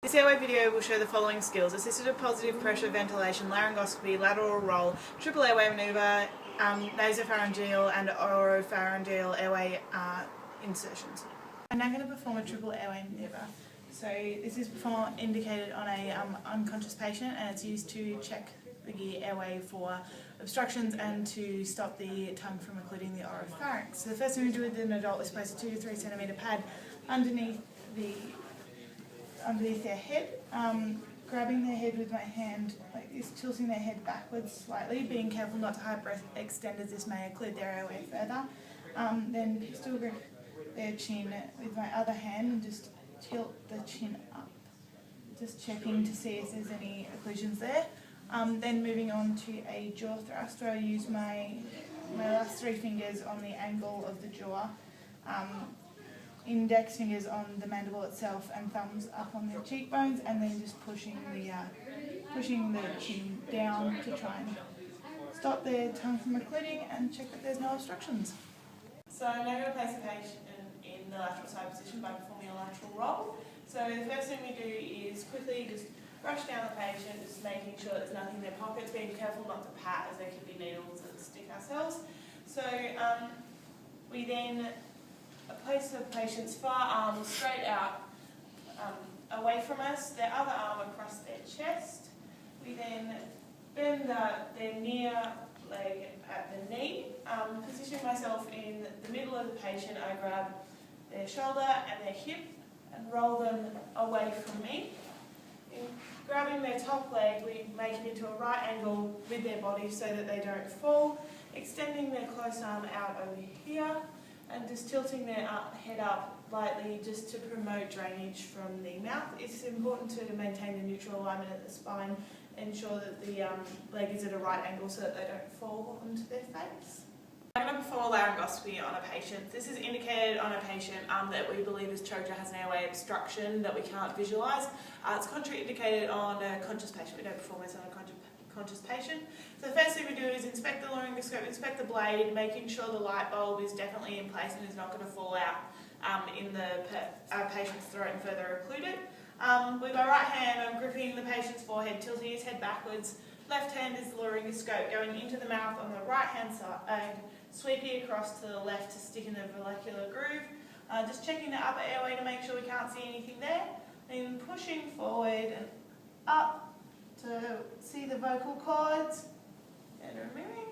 This airway video will show the following skills: assisted positive pressure ventilation, laryngoscopy, lateral roll, triple airway manoeuvre, nasopharangeal and oropharengeal airway insertions. I'm now going to perform a triple airway manoeuvre. So this is indicated on a unconscious patient, and it's used to check the airway for obstructions and to stop the tongue from occluding the oropharynx. So the first thing we do with an adult is place a 2 to 3 centimetre pad underneath their head, grabbing their head with my hand like this, tilting their head backwards slightly, being careful not to hyperextend as this may occlude their airway further. Then pistol grip their chin with my other hand and just tilt the chin up, just checking to see if there's any occlusions there. Then moving on to a jaw thrust, where I use my last 3 fingers on the angle of the jaw, index fingers on the mandible itself and thumbs up on the cheekbones, and then just pushing the chin down to try and stop their tongue from occluding and check that there's no obstructions. So I'm now going to place the patient in the lateral side position by performing a lateral roll. So the first thing we do is quickly just brush down the patient, just making sure there's nothing in their pockets, being careful not to pat as there could be needles and stick ourselves. So we then place the patient's far arm straight out away from us, their other arm across their chest. We then bend their near leg at the knee, positioning myself in the middle of the patient. I grab their shoulder and their hip and roll them away from me. In grabbing their top leg, we make it into a right angle with their body so that they don't fall, extending their close arm out over here and just tilting their head up lightly just to promote drainage from the mouth. It's important to maintain the neutral alignment at the spine, ensure that the leg is at a right angle so that they don't fall onto their face. I'm going to perform a laryngoscopy on a patient. This is indicated on a patient that we believe is choked or has an airway obstruction that we can't visualise. It's contraindicated on a conscious patient. We don't perform this on a conscious patient. So the first thing we do is inspect the laryngoscope, inspect the blade, making sure the light bulb is definitely in place and is not going to fall out in the patient's throat and further occlude it. With my right hand, I'm gripping the patient's forehead, tilting his head backwards. Left hand is the laryngoscope going into the mouth on the right hand side, sweeping across to the left to stick in the molecular groove. Just checking the upper airway to make sure we can't see anything there. Then pushing forward and up to see the vocal cords and removing.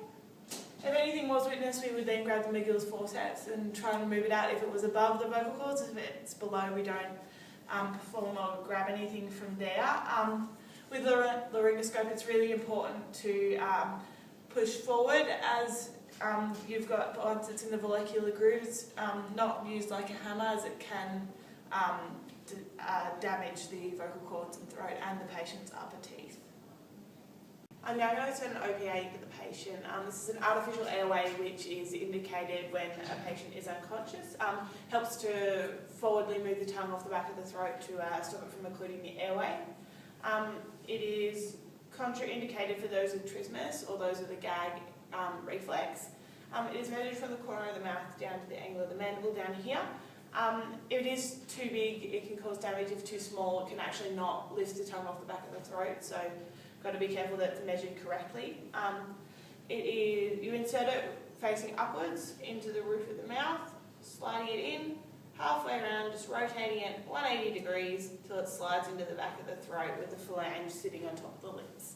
If anything was witnessed, we would then grab the McGill's forceps and try and remove it out if it was above the vocal cords. If it's below, we don't perform or grab anything from there. With the laryngoscope, it's really important to push forward as you've got, once it's in the molecular grooves, not used like a hammer, as it can damage the vocal cords and throat and the patient's upper teeth. I'm now going to turn an OPA into the patient. This is an artificial airway which is indicated when a patient is unconscious. Helps to forwardly move the tongue off the back of the throat to stop it from occluding the airway. It is contraindicated for those with trismus or those with a gag reflex. It is measured from the corner of the mouth down to the angle of the mandible down here. If it is too big, it can cause damage. If too small, it can actually not lift the tongue off the back of the throat, so got to be careful that it's measured correctly. You insert it facing upwards into the roof of the mouth, sliding it in, halfway around, just rotating it 180 degrees till it slides into the back of the throat with the phalange sitting on top of the lips.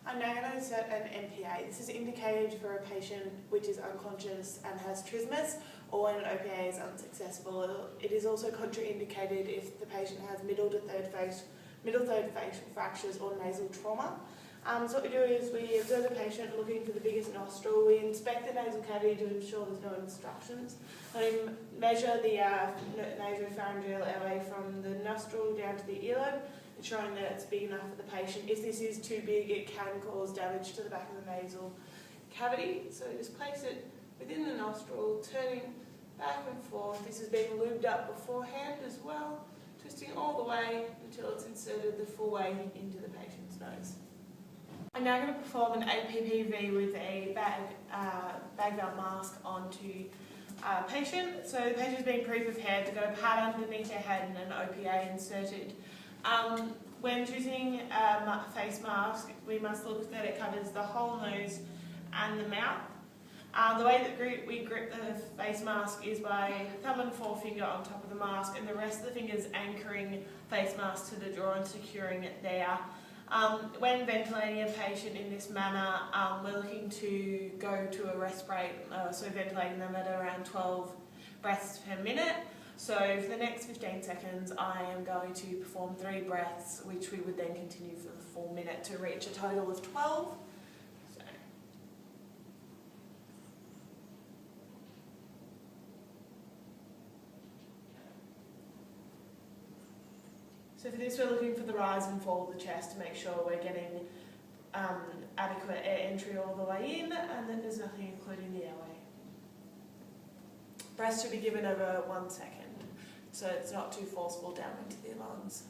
I'm now going to insert an MPA. This is indicated for a patient which is unconscious and has trismus, or when an OPA is unsuccessful. It is also contraindicated if the patient has middle to third facial fractures or nasal trauma. So what we do is we observe the patient looking for the biggest nostril. We inspect the nasal cavity to ensure there's no obstructions. We measure the nasopharangeal airway from the nostril down to the earlobe, ensuring that it's big enough for the patient. If this is too big, it can cause damage to the back of the nasal cavity. So just place it within the nostril, turning back and forth. This has been lubed up beforehand as well, twisting all the way until it's inserted the full way into the patient's nose. I'm now going to perform an A.P.P.V with a bag valve mask onto a patient. So the patient's been pre-prepared to go pad underneath their head and an OPA inserted When choosing a face mask, we must look that it covers the whole nose and the mouth. The way that we grip the face mask is by thumb and forefinger on top of the mask, and the rest of the fingers anchoring face mask to the jaw and securing it there. When ventilating a patient in this manner, we're looking to go to a rest rate, so ventilating them at around 12 breaths per minute. So for the next 15 seconds, I am going to perform 3 breaths, which we would then continue for the full minute to reach a total of 12. So for this, we're looking for the rise and fall of the chest to make sure we're getting adequate air entry all the way in, and then there's nothing including the airway. Breath should be given over 1 second, so it's not too forceful down into the lungs.